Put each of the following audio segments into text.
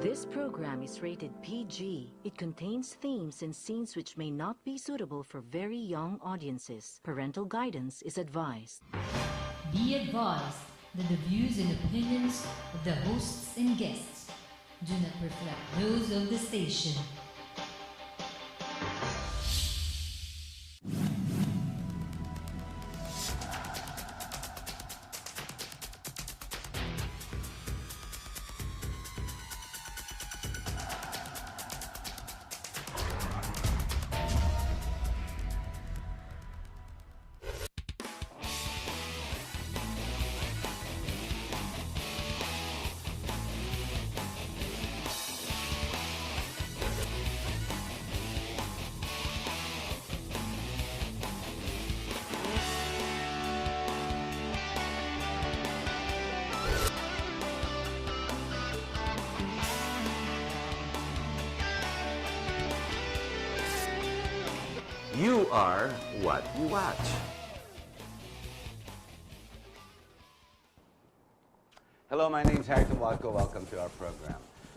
This program is rated PG. It contains themes and scenes which may not be suitable for very young audiences. Parental guidance is advised. Be advised that the views and opinions of the hosts and guests do not reflect those of the station. You are what you watch. Hello, my name is Harrington Walco. Welcome to our program.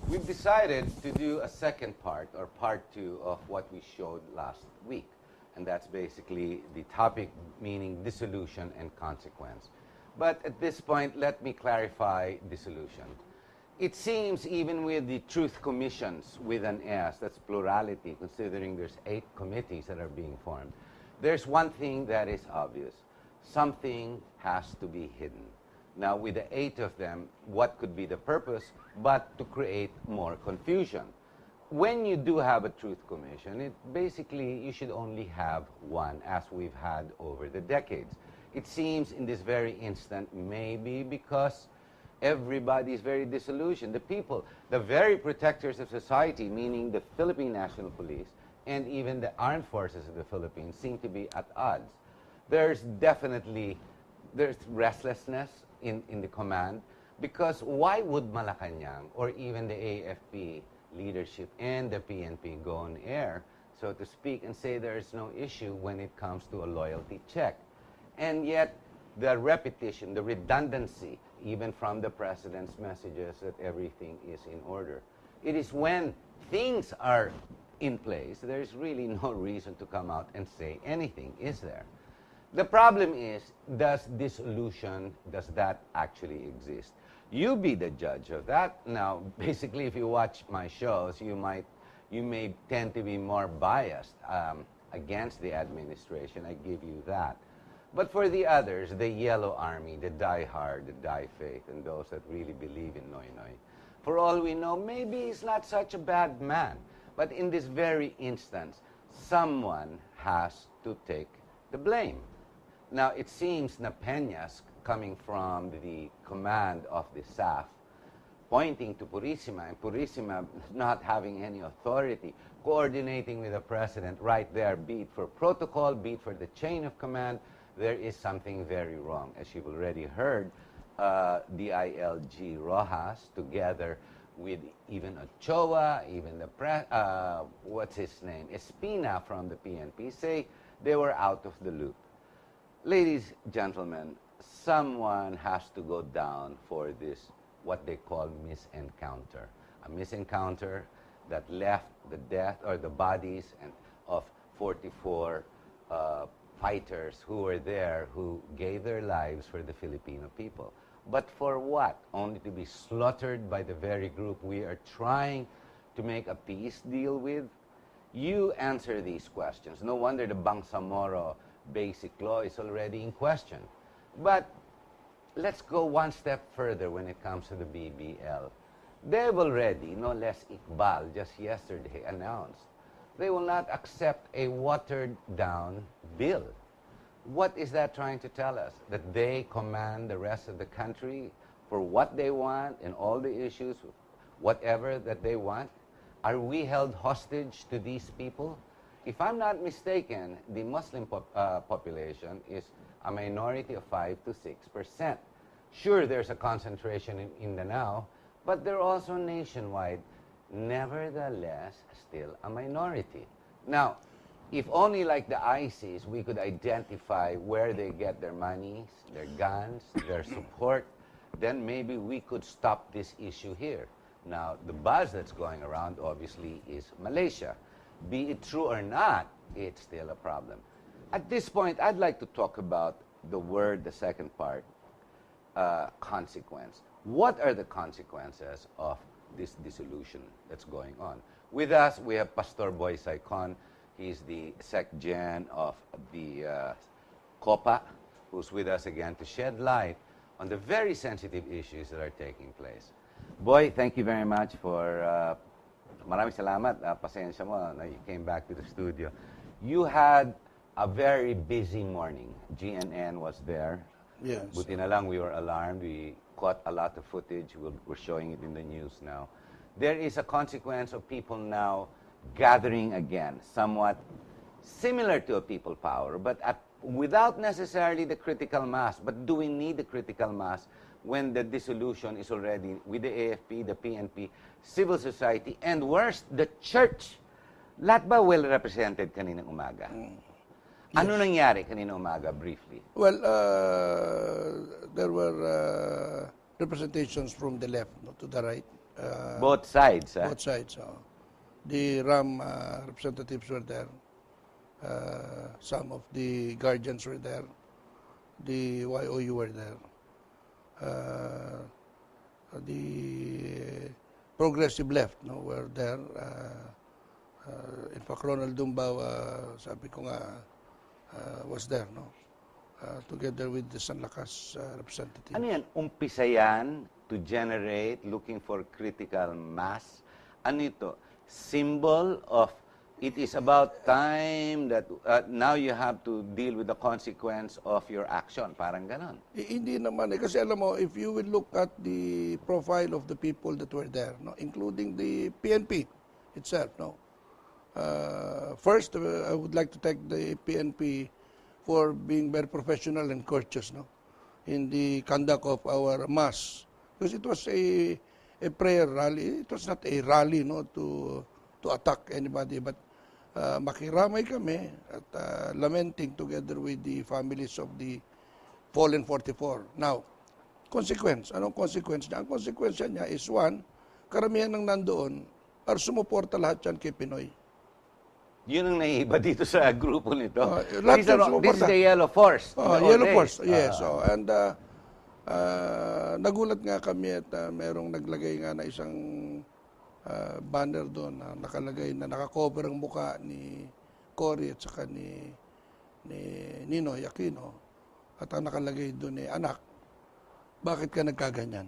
We've decided to do a second part, or part 2, of what we showed last week. And that's basically the topic, meaning dissolution and consequence. But at this point, let me clarify dissolution. It seems even with the truth commissions with an S, that's plurality, considering there's 8 committees that are being formed, there's one thing that is obvious. Something has to be hidden. Now, with the 8 of them, what could be the purpose but to create more confusion? When you do have a truth commission, basically you should only have one, as we've had over the decades. It seems in this very instant, maybe because everybody is very disillusioned. The people, the very protectors of society, meaning the Philippine National Police and even the armed forces of the Philippines, seem to be at odds. There's restlessness in the command, because why would Malacanang or even the AFP leadership and the PNP go on air, so to speak, and say there is no issue when it comes to a loyalty check? And yet, the repetition, the redundancy, even from the president's messages that everything is in order. It is when things are in place, there's really no reason to come out and say anything, is there? The problem is, does dissolution, does that actually exist? You be the judge of that. Now, basically, if you watch my shows, you may tend to be more biased against the administration. I give you that. But for the others, the yellow army, the die-hard, the die-faith, and those that really believe in Noy Noy, for all we know, maybe he's not such a bad man. But in this very instance, someone has to take the blame. Now, it seems na Peñas, coming from the command of the SAF, pointing to Purisima, and Purisima not having any authority, coordinating with the president right there, be it for protocol, be it for the chain of command, there is something very wrong. As you've already heard, DILG Rojas, together with even Ochoa, even the what's his name, Espina from the PNP, say they were out of the loop. Ladies, gentlemen, someone has to go down for this, what they call misencounter. A misencounter that left the death or the bodies of 44 fighters who were there, who gave their lives for the Filipino people. But for what? Only to be slaughtered by the very group we are trying to make a peace deal with? You answer these questions. No wonder the Bangsamoro basic law is already in question. But let's go one step further when it comes to the BBL. They've already, no less Iqbal, just yesterday announced they will not accept a watered-down bill. What is that trying to tell us? That they command the rest of the country for what they want and all the issues, whatever that they want? Are we held hostage to these people? If I'm not mistaken, the Muslim population is a minority of 5 to 6%. Sure, there's a concentration in Mindanao, but they're also nationwide. Nevertheless, still a minority. Now, if only like the ISIS, we could identify where they get their monies, their guns, their support, then maybe we could stop this issue here. Now, the buzz that's going around, obviously, is Malaysia. Be it true or not, it's still a problem. At this point, I'd like to talk about the second part, consequence. What are the consequences of this dissolution that's going on? With us, we have Pastor Boy Saicon. He's the Sec-Gen of the COPA, who's with us again to shed light on the very sensitive issues that are taking place. Boy, thank you very much for, maraming salamat, pasensya mo na you came back to the studio. You had a very busy morning. GNN was there. Yes. Buti na lang we were alarmed. We caught a lot of footage. We're showing it in the news now. There is a consequence of people now gathering again, somewhat similar to a people power, but without necessarily the critical mass. But do we need the critical mass when the dissolution is already with the AFP, the PNP, civil society, and worse, the church? Lahat ba well represented kaninang umaga? Ano nangyari kaninang umaga, briefly? Well, there were representations from the left, no, to the right. Both sides. Both sides. The RAM representatives were there. Some of the guardians were there. The YOU were there. The progressive left, no, were there. In fact, Ronald Dumbao, sabi ko nga, was there, no? Together with the Sanlakas representatives. Ano yan? Umpisa yan to generate, looking for critical mass? Ano ito? Symbol of it is about time that now you have to deal with the consequence of your action. Parang ganon. Hindi naman eh. Kasi alam mo, if you will look at the profile of the people that were there, no, including the PNP itself, no. First, I would like to thank the PNP for being very professional and courteous, no, in the conduct of our mass. Because it was a prayer rally. It was not a rally, no, to attack anybody, but makiramay kami at lamenting together with the families of the fallen 44. Now, consequence. Anong consequence niya? Ang consequence niya is one, karamihan ng nandoon are sumuporta lahat yan kay Pinoy. Yun ang naiiba dito sa grupo nito. Lahat This is the Yellow Force. Yellow Force, yes. And nagulat nga kami at merong naglagay nga na isang banner doon na nakalagay na nakakover ang muka ni Cory at saka ni Ninoy Aquino. At ang nakalagay doon anak, bakit ka nagkaganyan?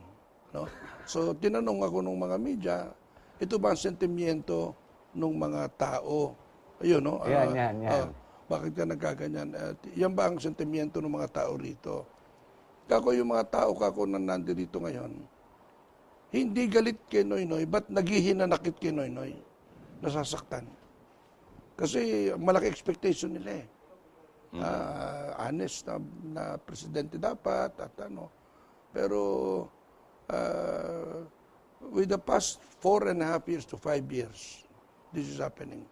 No? So tinanong ako ng mga media, ito ba ang sentimiento ng mga tao? Ayun, no? Yan. Bakit ka nagkaganyan? Yan ba ang sentimiento ng mga tao rito? Kako yung mga tao na nandito ngayon, hindi galit kay Noynoy, ba't naghihinanakit kay Noynoy? Nasasaktan. Kasi malaki expectation nila eh. Honest na presidente dapat at ano. Pero with the past 4.5 years to 5 years, this is happening.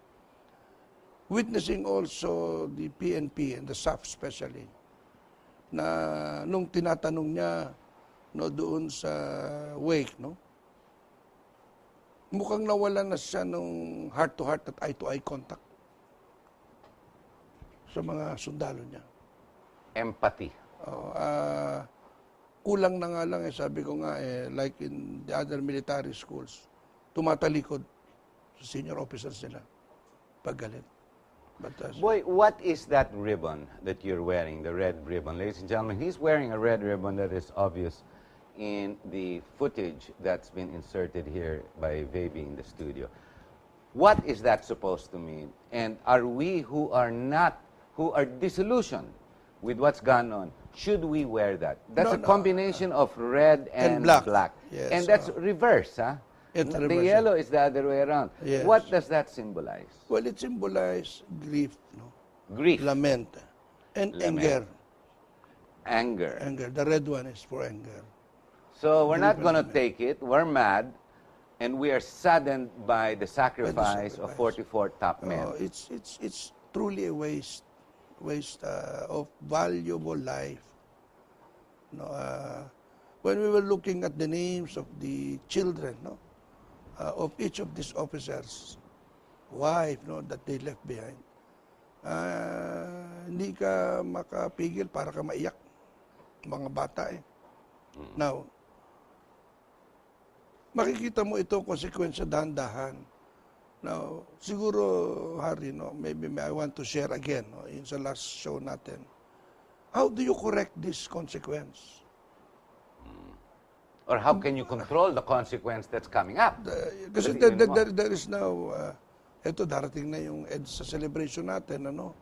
Witnessing also the PNP and the SAF especially, na nung tinatanong niya, no, doon sa wake, no, mukhang nawala na siya nung heart-to-heart at eye-to-eye contact sa mga sundalo niya. Empathy. Kulang na nga lang, sabi ko nga, like in the other military schools, tumatalikod sa senior officers nila pag galit. But, Boy, what is that ribbon that you're wearing, the red ribbon? Ladies and gentlemen, he's wearing a red ribbon that is obvious in the footage that's been inserted here by Vaby in the studio. What is that supposed to mean? And are we who are disillusioned with what's gone on, should we wear that? That's a combination of red and black. Yes, and that's reverse, huh? The yellow is the other way around. Yes. What does that symbolize? Well, it symbolizes grief, no? Grief. Lament, and anger. Anger. Anger. The red one is for anger. So we're not going to take it. We're mad, and we are saddened by the sacrifice of 44 top men. It's truly a waste of valuable life. No, when we were looking at the names of the children, no, of each of these officers' wife, no, that they left behind. Hindi ka makapigil para ka maiyak. Mga bata eh. Now, makikita mo ito konsekwensya dahan-dahan. Now, siguro, Harry, no, maybe I want to share again, no, in sa last show natin. How do you correct this consequence? Or how can you control the consequence that's coming up? Kasi there is now, eto darating na yung EDSA celebration natin, ano?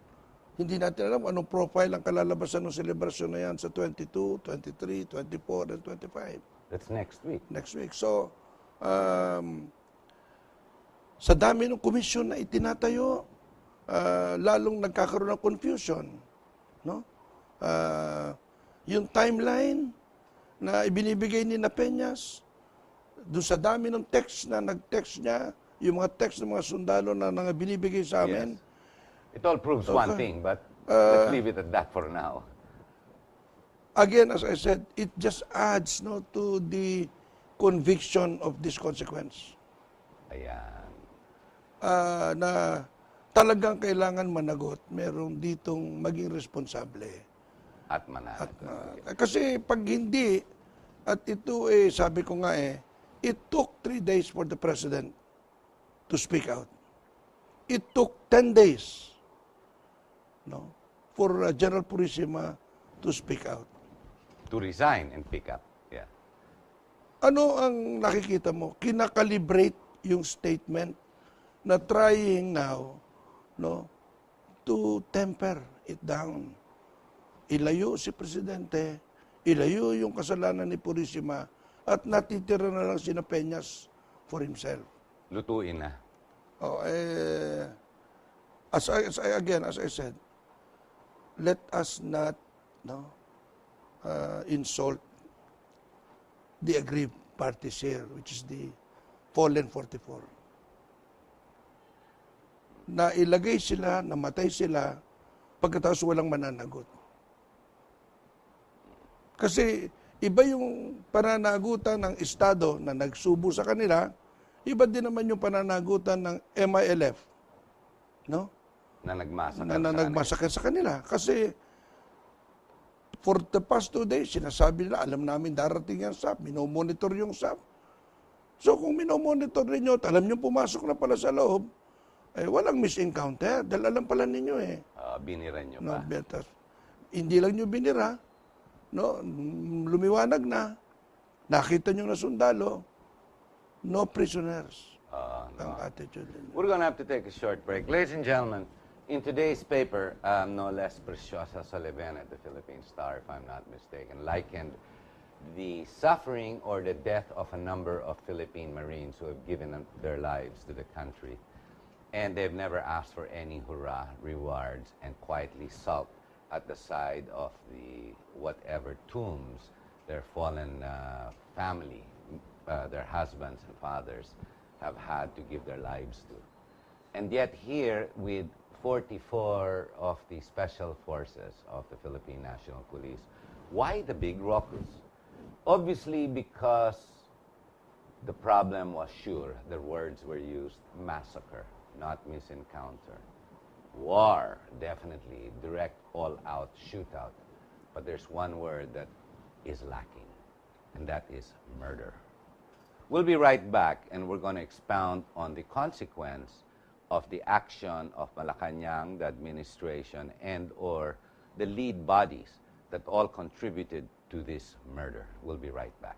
Hindi natin alam anong profile ang kalalabasan ng celebration na yan sa 22, 23, 24, and 25. That's next week. Next week. So, sa dami ng komisyon na itinatayo, lalong nagkakaroon ng confusion. No? Yung timeline na ibinibigay ni Peñas, doon sa dami ng text na nag-text niya, yung mga text ng mga sundalo na binibigay sa amin. Yes. It all proves one thing, but let's leave it at that for now. Again, as I said, it just adds, no, to the conviction of this consequence. Ayan. Na talagang kailangan managot, merong ditong maging responsable. At managot. Kasi pag hindi, at ito sabi ko nga it took 3 days for the President to speak out. It took 10 days, no, for General Purisima to speak out. To resign and pick up. Yeah. Ano ang nakikita mo? Kinakalibrate yung statement na trying now, no, to temper it down. Ilayo si Presidente, ilayo yung kasalanan ni Purisima, at natitira na lang si Peñas for himself. Lutuin na. Oh, as I said, let us not, no, insult the aggrieved parties here, which is the fallen 44. Na ilagay sila, namatay sila, pagkatapos walang mananagot. Kasi iba yung pananagutan ng Estado na nagsubo sa kanila, iba din naman yung pananagutan ng MILF, no? Na nagmasakit sa kanila. Kasi for the past 2 days, sinasabi nila, alam namin darating yung SAP, minomonitor yung SAP. So kung minomonitor ninyo at alam nyo pumasok na pala sa loob, walang misencounter, dahil alam pala ninyo binira nyo no, pa. betas. Hindi lang nyo binira, no, lumiwanag na, nakita nyo na sundalo, no prisoners. Ang attitude ninyo. We're going to have to take a short break. Ladies and gentlemen, in today's paper, no less Preciosa Soleven at the Philippine Star, if I'm not mistaken, likened the suffering or the death of a number of Philippine Marines who have given their lives to the country. And they've never asked for any hurrah rewards and quietly sulked at the side of the whatever tombs their fallen family, their husbands and fathers have had to give their lives to. And yet here, with 44 of the special forces of the Philippine National Police, why the big ruckus? Obviously because the problem was sure, the words were used, massacre, not misencounter. War, definitely, direct, all-out shootout. But there's one word that is lacking, and that is murder. We'll be right back, and we're going to expound on the consequence of the action of Malacanang, the administration, and or the lead bodies that all contributed to this murder. We'll be right back.